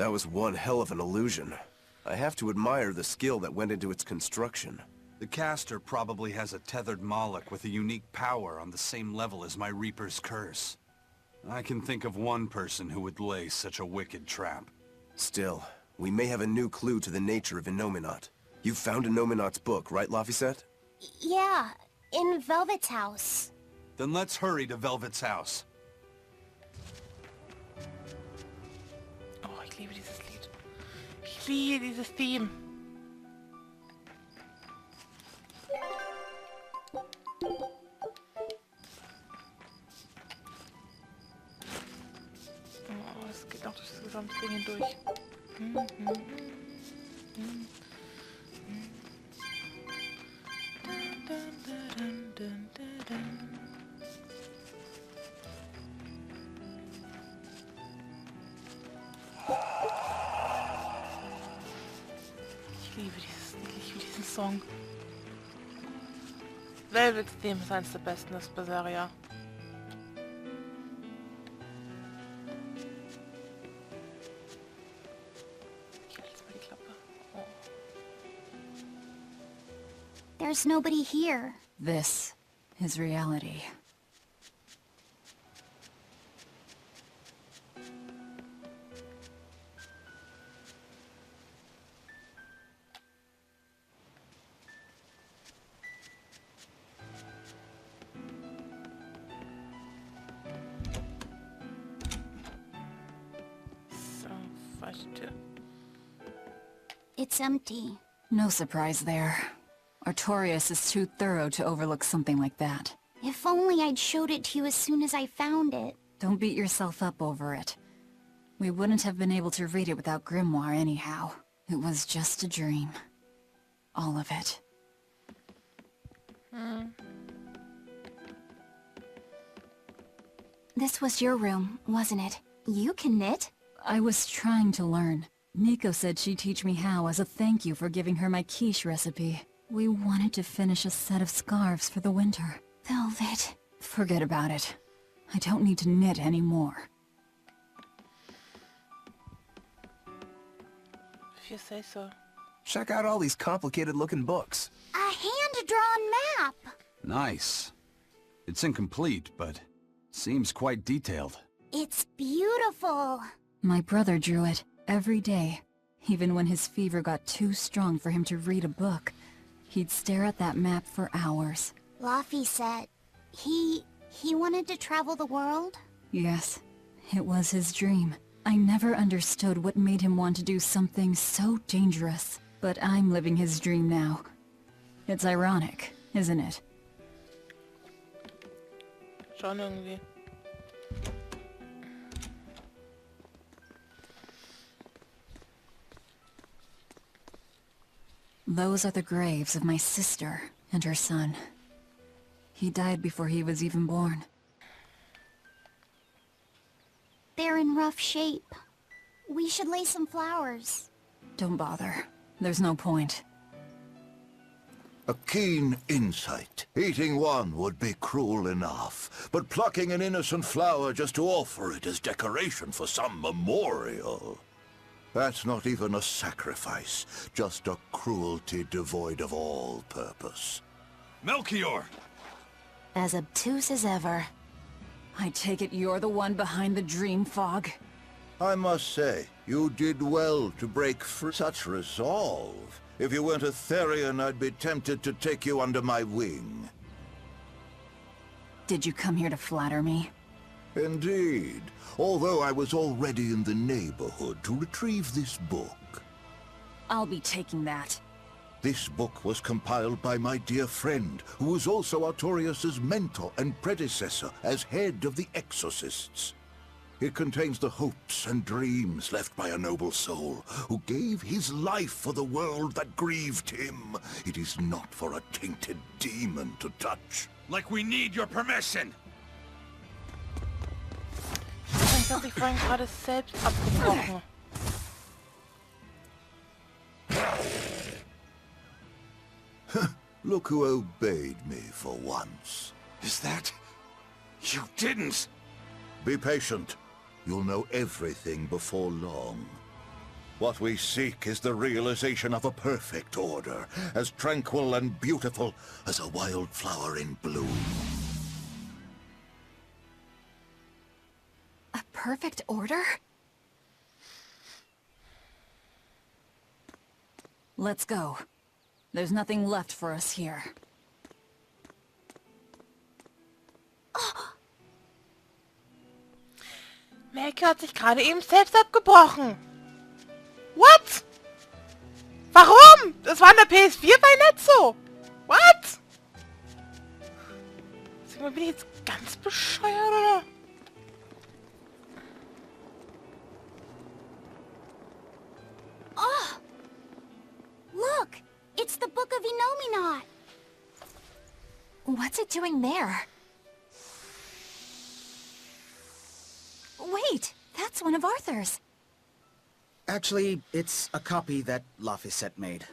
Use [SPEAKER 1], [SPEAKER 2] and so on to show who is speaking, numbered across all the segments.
[SPEAKER 1] That was one hell of an illusion. I have to admire the skill that went into its construction.
[SPEAKER 2] The caster probably has a tethered Moloch with a unique power on the same level as my Reaper's curse. I can think of one person who would lay such a wicked trap.
[SPEAKER 1] Still, we may have a new clue to the nature of Innominat. You found Innominat's book, right, Laphicet?
[SPEAKER 3] Yeah, in Velvet's house.
[SPEAKER 2] Then let's hurry to Velvet's house.
[SPEAKER 4] Oh, ich liebe dieses Lied. Ich liebe dieses Theme. Oh, es geht noch durch das gesamte Ding hindurch. Ich liebe diesen Song. Velvet's Theme ist eines der besten des Berseria. Ich halte jetzt mal die Klappe. Oh.
[SPEAKER 3] There's nobody here.
[SPEAKER 5] This is reality.
[SPEAKER 3] It's empty.
[SPEAKER 5] No surprise there. Artorias is too thorough to overlook something like that.
[SPEAKER 3] If only I'd showed it to you as soon as I found it.
[SPEAKER 5] Don't beat yourself up over it. We wouldn't have been able to read it without Grimoire anyhow. It was just a dream. All of it.
[SPEAKER 3] This was your room, wasn't it? You can knit.
[SPEAKER 5] I was trying to learn. Nico said she'd teach me how as a thank you for giving her my quiche recipe. We wanted to finish a set of scarves for the winter.
[SPEAKER 3] Velvet.
[SPEAKER 5] Forget about it. I don't need to knit anymore.
[SPEAKER 4] If you say so.
[SPEAKER 1] Check out all these complicated-looking books.
[SPEAKER 3] A hand-drawn map!
[SPEAKER 2] Nice. It's incomplete, but seems quite detailed.
[SPEAKER 3] It's beautiful.
[SPEAKER 5] My brother drew it every day. Even when his fever got too strong for him to read a book, he'd stare at that map for hours.
[SPEAKER 3] Laphicet. He wanted to travel the world?
[SPEAKER 5] Yes, it was his dream. I never understood what made him want to do something so dangerous. But I'm living his dream now. It's ironic, isn't it?
[SPEAKER 4] Schon irgendwie.
[SPEAKER 5] Those are the graves of my sister and her son. He died before he was even born.
[SPEAKER 3] They're in rough shape. We should lay some flowers.
[SPEAKER 5] Don't bother. There's no point.
[SPEAKER 6] A keen insight. Eating one would be cruel enough, but plucking an innocent flower just to offer it as decoration for some memorial... That's not even a sacrifice, just a cruelty devoid of all purpose.
[SPEAKER 2] Melchior!
[SPEAKER 5] As obtuse as ever. I take it you're the one behind the dream fog?
[SPEAKER 6] I must say, you did well to break free. Such resolve. If you weren't a Therian, I'd be tempted to take you under my wing.
[SPEAKER 5] Did you come here to flatter me?
[SPEAKER 6] Indeed, although I was already in the neighborhood to retrieve this book.
[SPEAKER 5] I'll be taking that.
[SPEAKER 6] This book was compiled by my dear friend, who was also Artorias' mentor and predecessor as head of the Exorcists. It contains the hopes and dreams left by a noble soul, who gave his life for the world that grieved him. It is not for a tainted demon to touch.
[SPEAKER 2] Like we need your permission!
[SPEAKER 4] Das hat sich vorhin gerade selbst abgebrochen.
[SPEAKER 6] Look who obeyed me for once.
[SPEAKER 2] Is that... You didn't!
[SPEAKER 6] Be patient. You'll know everything before long. What we seek is the realization of a perfect order, as tranquil and beautiful as a wildflower in bloom.
[SPEAKER 5] A perfect order? Let's go. There's nothing left for us here.
[SPEAKER 4] Melke hat sich gerade eben selbst abgebrochen. What? Warum? Das war in der PS4 bei nicht so. What? Sag mal, bin ich jetzt ganz bescheuert, oder?
[SPEAKER 3] Oh! Look! It's the Book of Innominat!
[SPEAKER 5] What's it doing there? Wait! That's one of Arthur's!
[SPEAKER 7] Actually, it's a copy that Laphicet made.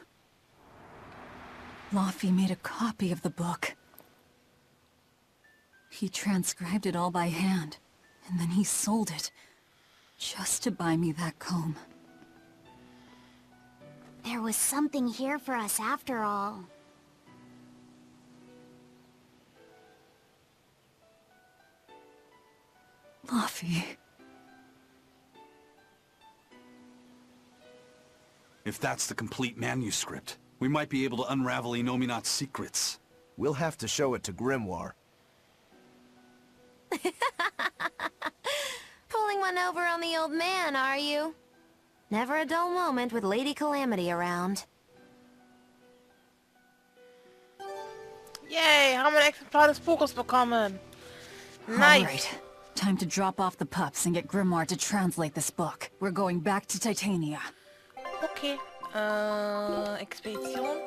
[SPEAKER 5] Laphi made a copy of the book. He transcribed it all by hand, and then he sold it, just to buy me that comb.
[SPEAKER 3] There was something here for us after all.
[SPEAKER 5] Laphi.
[SPEAKER 2] If that's the complete manuscript, we might be able to unravel Innominat's secrets.
[SPEAKER 1] We'll have to show it to Grimoire.
[SPEAKER 8] Pulling one over on the old man, are you? Never a dull moment with Lady Calamity around.
[SPEAKER 4] Yay, haben wir ein Exemplar des Buches bekommen. Nice.
[SPEAKER 5] Alright. Time to drop off the pups and get Grimoire to translate this book. We're going back to Titania.
[SPEAKER 4] Okay. Expedition.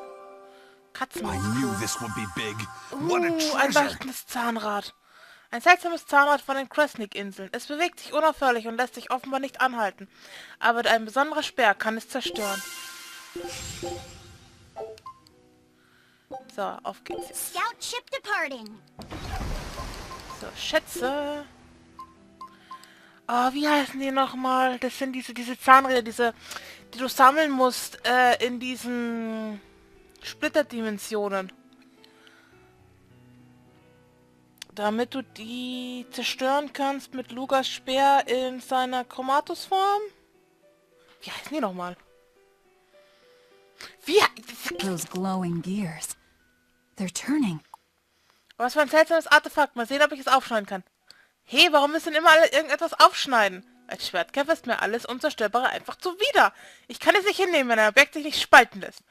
[SPEAKER 4] Katzen.
[SPEAKER 2] I knew this would be big. What a
[SPEAKER 4] Ein
[SPEAKER 2] treasure!
[SPEAKER 4] leuchtendes Zahnrad. Ein seltsames Zahnrad von den Kresnik-Inseln. Es bewegt sich unaufhörlich und lässt sich offenbar nicht anhalten. Aber ein besonderer Speer kann es zerstören. So, auf geht's.
[SPEAKER 3] Scout ship departing.
[SPEAKER 4] So, Schätze. Oh, wie heißen die nochmal? Das sind diese Zahnräder, die du sammeln musst, in diesen Splitterdimensionen. Damit du die zerstören kannst mit Lugas Speer in seiner Chromatusform? Wie heißen die nochmal?
[SPEAKER 5] Those glowing gears. They're turning.
[SPEAKER 4] Was für ein seltsames Artefakt. Mal sehen, ob ich es aufschneiden kann. Hey, warum müssen immer alle irgendetwas aufschneiden? Als Schwertkämpfer ist mir alles Unzerstörbare einfach zuwider. Ich kann es nicht hinnehmen, wenn ein Objekt sich nicht spalten lässt.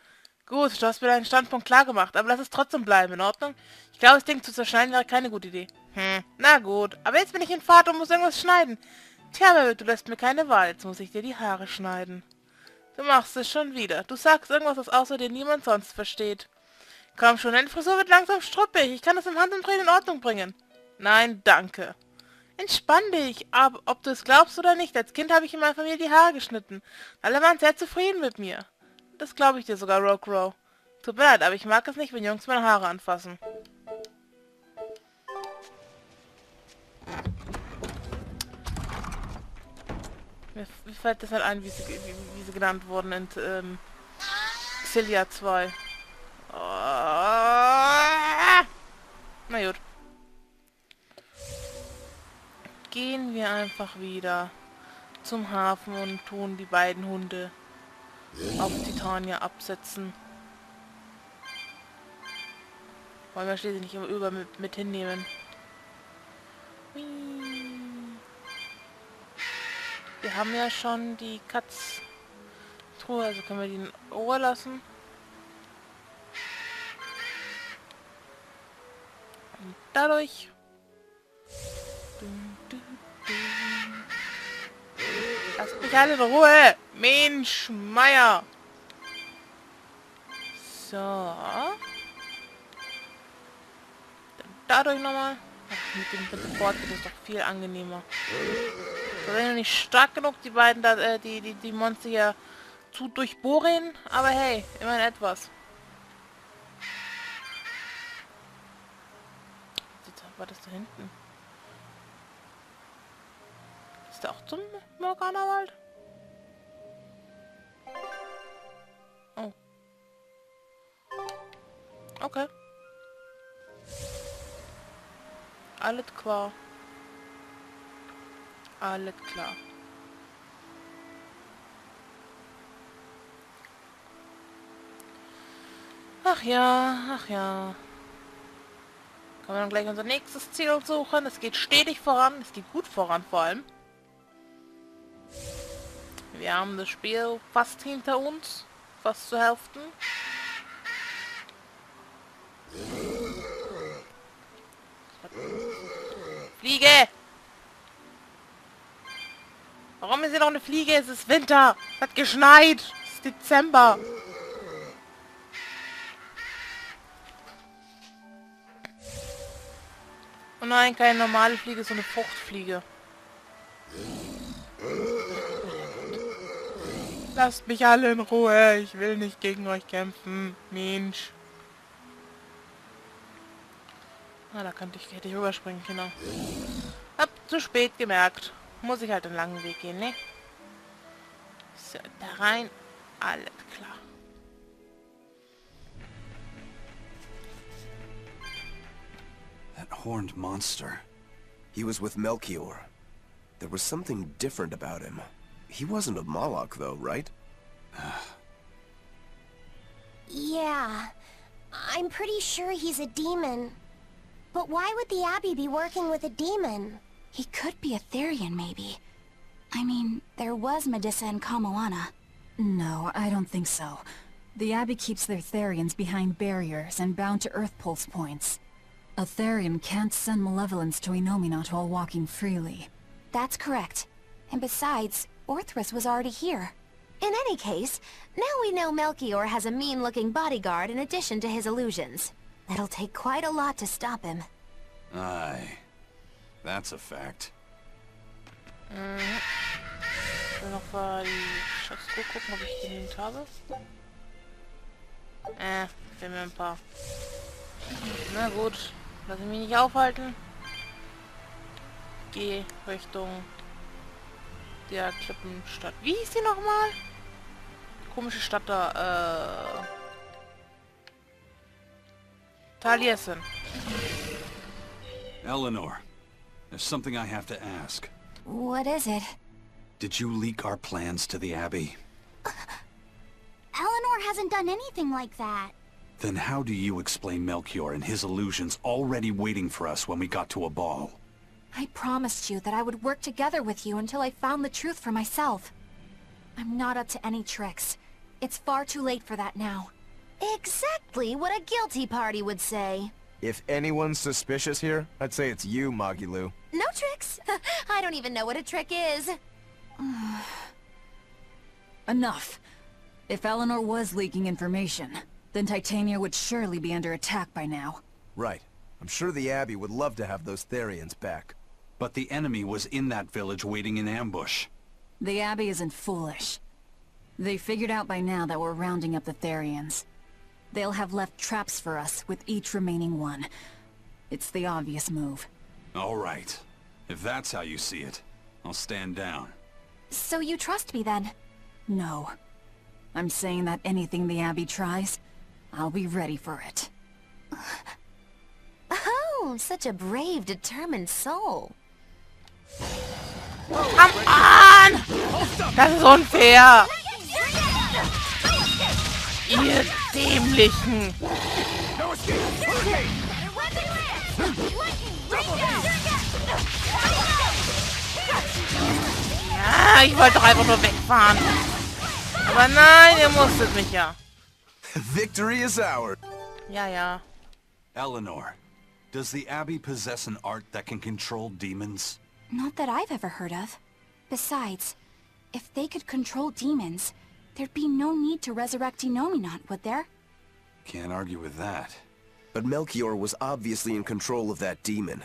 [SPEAKER 4] Gut, du hast mir deinen Standpunkt klar gemacht, aber lass es trotzdem bleiben, in Ordnung? Ich glaube, das Ding zu zerschneiden wäre keine gute Idee. Na gut, aber jetzt bin ich in Fahrt und muss irgendwas schneiden. Tja, Mabel, du lässt mir keine Wahl, jetzt muss ich dir die Haare schneiden. Du machst es schon wieder. Du sagst irgendwas, das außer dir niemand sonst versteht. Komm schon, deine Frisur wird langsam struppig. Ich kann das im Handumdrehen in Ordnung bringen. Nein, danke. Entspann dich, aber ob du es glaubst oder nicht, als Kind habe ich in meiner Familie die Haare geschnitten. Alle waren sehr zufrieden mit mir. Das glaube ich dir sogar, Rogue. Tut mir leid, aber ich mag es nicht, wenn Jungs meine Haare anfassen. Mir fällt das halt ein, wie sie genannt wurden in Xillia 2. Oh. Na gut. Gehen wir einfach wieder zum Hafen und tun die beiden Hunde auf Titania absetzen. Wollen wir schließlich nicht immer über mit hinnehmen. Hui. Wir haben ja schon die Katztruhe, also können wir die in Ruhe lassen. Und dadurch... Lasst mich alle in Ruhe! Mensch, Meier! So. Dann dadurch nochmal. Mit dem Bord geht es doch viel angenehmer. So, wenn nicht stark genug, die beiden da, die Monster hier zu durchbohren, aber hey, immerhin etwas. War das da hinten? Ist der auch zum Morgana-Wald? Okay. Alles klar. Alles klar. Ach ja, ach ja. Können wir dann gleich unser nächstes Ziel suchen. Es geht stetig voran. Es geht gut voran vor allem. Wir haben das Spiel fast hinter uns. Fast zur Hälfte. Fliege! Warum ist hier noch eine Fliege? Es ist Winter. Es hat geschneit. Es ist Dezember. Oh nein, keine normale Fliege, so eine Fruchtfliege. Lasst mich alle in Ruhe. Ich will nicht gegen euch kämpfen. Mensch. Ah, da hätte ich rüberspringen, genau. Hab zu spät gemerkt. Muss ich halt einen langen Weg gehen, ne? So, da rein. Alles klar.
[SPEAKER 2] That horned monster.
[SPEAKER 1] He was with Melchior. There was something different about him. He wasn't a Moloch, though, right?
[SPEAKER 3] Yeah. I'm pretty sure he's a demon. But why would the Abbey be working with a demon?
[SPEAKER 9] He could be a Therian, maybe. I mean, there was Medusa and Kamoana.
[SPEAKER 5] No, I don't think so. The Abbey keeps their Therians behind barriers and bound to Earth Pulse points. A Therian can't send malevolence to Innominat while walking freely.
[SPEAKER 9] That's correct. And besides, Orthrus was already here.
[SPEAKER 8] In any case, now we know Melchior has a mean-looking bodyguard in addition to his illusions. It'll take quite a lot to stop him.
[SPEAKER 2] Aye. That's a fact.
[SPEAKER 4] Ich will noch die Schatztruhe gucken, ob ich genügend habe. Fehlen mir ein paar. Na gut, lass ich mich nicht aufhalten. Geh Richtung der Klippenstadt. Wie hieß die nochmal? Komische Stadt da, Taliesin.
[SPEAKER 2] Eleanor, there's something I have to ask.
[SPEAKER 9] What is it?
[SPEAKER 2] Did you leak our plans to the Abbey?
[SPEAKER 3] Eleanor hasn't done anything like that.
[SPEAKER 2] Then how do you explain Melchior and his illusions already waiting for us when we got to a ball?
[SPEAKER 9] I promised you that I would work together with you until I found the truth for myself. I'm not up to any tricks. It's far too late for that now.
[SPEAKER 8] Exactly what a guilty party would say.
[SPEAKER 1] If anyone's suspicious here, I'd say it's you, Magilu.
[SPEAKER 8] No tricks. I don't even know what a trick is.
[SPEAKER 5] Enough. If Eleanor was leaking information, then Titania would surely be under attack by now.
[SPEAKER 1] Right. I'm sure the Abbey would love to have those Therians back.
[SPEAKER 2] But the enemy was in that village waiting in ambush.
[SPEAKER 5] The Abbey isn't foolish. They figured out by now that we're rounding up the Therians. They'll have left traps for us with each remaining one. It's the obvious move.
[SPEAKER 2] All right. If that's how you see it, I'll stand down.
[SPEAKER 9] So you trust me then?
[SPEAKER 5] No. I'm saying that anything the Abbey tries, I'll be ready for it.
[SPEAKER 8] Oh, such a brave, determined soul.
[SPEAKER 4] Come on! Das ist unfair! Ihr Dämlichen! Ja, ich wollte doch einfach nur wegfahren. Aber nein, ihr musstet mich ja.
[SPEAKER 1] Victory is ours.
[SPEAKER 4] Ja, ja.
[SPEAKER 2] Eleanor, does the Abbey possess an art that can control demons?
[SPEAKER 9] Not that I've ever heard of. Besides, if they could control demons, there'd be no need to resurrect Innominat, would there?
[SPEAKER 2] Can't argue with that.
[SPEAKER 1] But Melchior was obviously in control of that demon.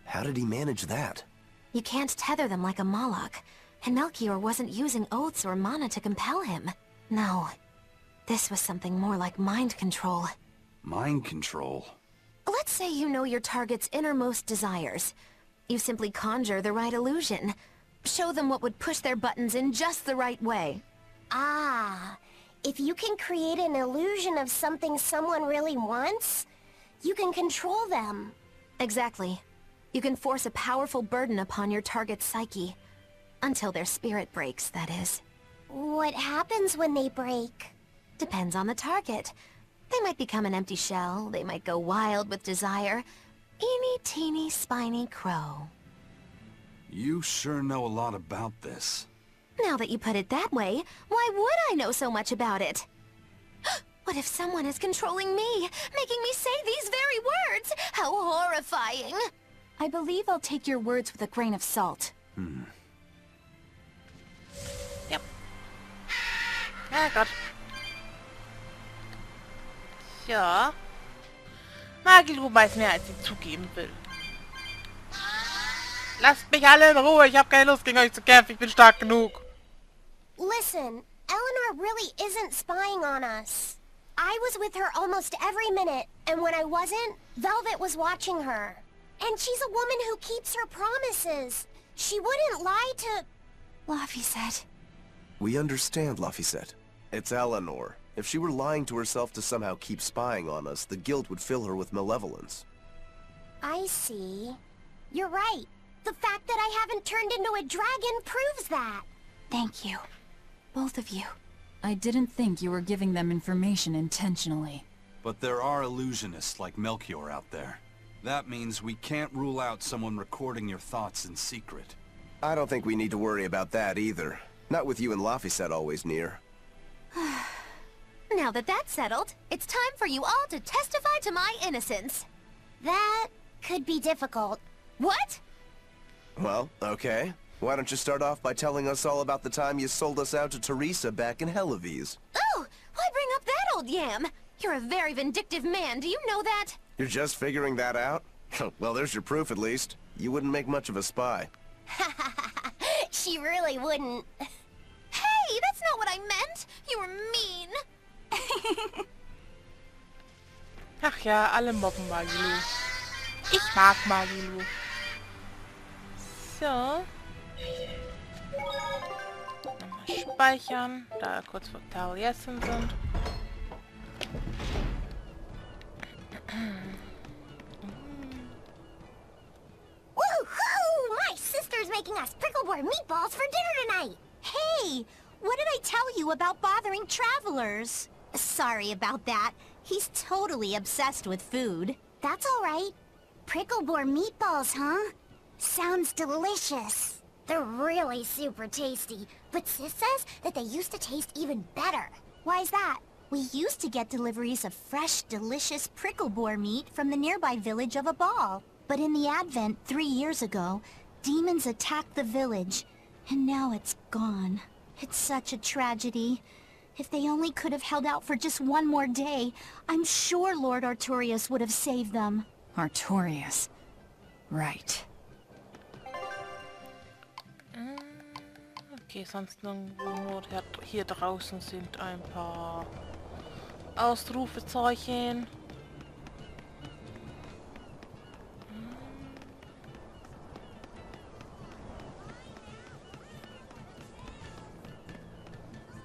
[SPEAKER 1] How did he manage that?
[SPEAKER 8] You can't tether them like a Moloch, and Melchior wasn't using oaths or mana to compel him. No, this was something more like mind control.
[SPEAKER 2] Mind control?
[SPEAKER 8] Let's say you know your target's innermost desires. You simply conjure the right illusion. Show them what would push their buttons in just the right way.
[SPEAKER 3] Ah, If you can create an illusion of something someone really wants, you can control them.
[SPEAKER 8] Exactly. You can force a powerful burden upon your target's psyche. Until their spirit breaks, that is.
[SPEAKER 3] What happens when they break?
[SPEAKER 8] Depends on the target. They might become an empty shell, they might go wild with desire. Eeny teeny spiny crow.
[SPEAKER 2] You sure know a lot about this.
[SPEAKER 8] Now that you put it that way, why would I know so much about it? What if someone is controlling me, making me say these very words? How horrifying!
[SPEAKER 9] I believe I'll take your words with a grain of salt.
[SPEAKER 4] Yep. Ja, Gott. Ja. Magilu weiß mehr, als sie zugeben will. Lasst mich alle in Ruhe, ich habe keine Lust gegen euch zu kämpfen, ich bin stark genug.
[SPEAKER 3] Listen, Eleanor really isn't spying on us. I was with her almost every minute, and when I wasn't, Velvet was watching her. And she's a woman who keeps her promises. She wouldn't lie to...
[SPEAKER 8] Laphicet.
[SPEAKER 1] We understand, Laphicet. It's Eleanor. If she were lying to herself to somehow keep spying on us, the guilt would fill her with malevolence.
[SPEAKER 3] I see. You're right. The fact that I haven't turned into a dragon proves that.
[SPEAKER 9] Thank you. Both of you.
[SPEAKER 5] I didn't think you were giving them information intentionally.
[SPEAKER 2] But there are illusionists like Melchior out there. That means we can't rule out someone recording your thoughts in secret.
[SPEAKER 1] I don't think we need to worry about that either. Not with you and Laphicet always near.
[SPEAKER 8] Now that that's settled, it's time for you all to testify to my innocence.
[SPEAKER 3] That could be difficult.
[SPEAKER 8] What?
[SPEAKER 1] Well, okay. Why don't you start off by telling us all about the time you sold us out to Teresa back in Helives?
[SPEAKER 8] Oh, why bring up that old yam? You're a very vindictive man, do you know that?
[SPEAKER 1] You're just figuring that out? Well, there's your proof at least. You wouldn't make much of a spy.
[SPEAKER 3] She really wouldn't.
[SPEAKER 8] Hey, that's not what I meant! You were mean!
[SPEAKER 4] Ach ja, alle mobben Magilu. Ich mag Magilu. So. Nochmal speichern, da kurz vor Taliesin sind.
[SPEAKER 3] Woohoo! My sister's making us prickle-board meatballs for dinner tonight! Hey! What did I tell you about bothering travelers? Sorry about that. He's totally obsessed with food. That's alright. Prickle-board meatballs, huh? Sounds delicious. They're really super tasty, but Sis says that they used to taste even better. Why's that? We used to get deliveries of fresh, delicious prickle-boar meat from the nearby village of Abal. But in the Advent 3 years ago, demons attacked the village, and now it's gone. It's such a tragedy. If they only could have held out for just one more day, I'm sure Lord Artorius would have saved them.
[SPEAKER 5] Artorius. Right.
[SPEAKER 4] Okay, sonst nirgendwo, nur hier draußen sind ein paar Ausrufezeichen.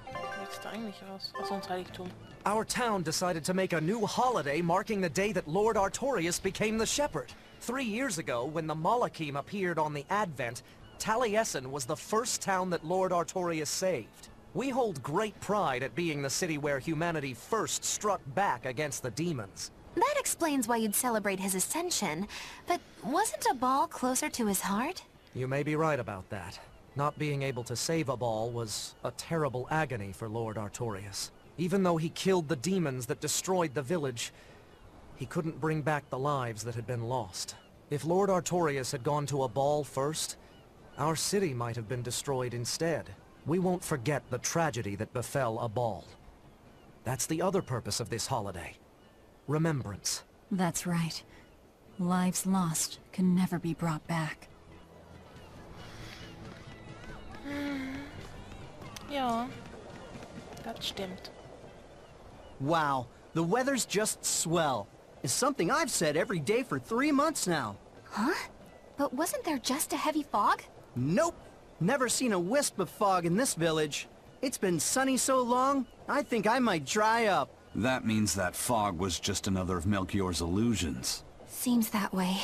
[SPEAKER 4] Wie sieht's da eigentlich aus? Aus uns Heiligtum.
[SPEAKER 10] Our town decided to make a new holiday marking the day that Lord Artorius became the Shepherd. 3 years ago, when the Malachim appeared on the Advent, Taliesin was the first town that Lord Artorius saved. We hold great pride at being the city where humanity first struck back against the demons.
[SPEAKER 8] That explains why you'd celebrate his ascension, but wasn't Abal closer to his heart?
[SPEAKER 10] You may be right about that. Not being able to save Abal was a terrible agony for Lord Artorius. Even though he killed the demons that destroyed the village, he couldn't bring back the lives that had been lost. If Lord Artorius had gone to Abal first, our city might have been destroyed instead. We won't forget the tragedy that befell Abal. That's the other purpose of this holiday. Remembrance.
[SPEAKER 5] That's right. Lives lost can never be brought back.
[SPEAKER 4] Ja, das stimmt.
[SPEAKER 11] Wow, the weather's just swell. It's something I've said every day for 3 months now.
[SPEAKER 9] Huh? But wasn't there just a heavy fog?
[SPEAKER 11] Nope. Never seen a wisp of fog in this village. It's been sunny so long, I think I might dry up.
[SPEAKER 2] That means that fog was just another of Melchior's illusions.
[SPEAKER 9] Seems that way.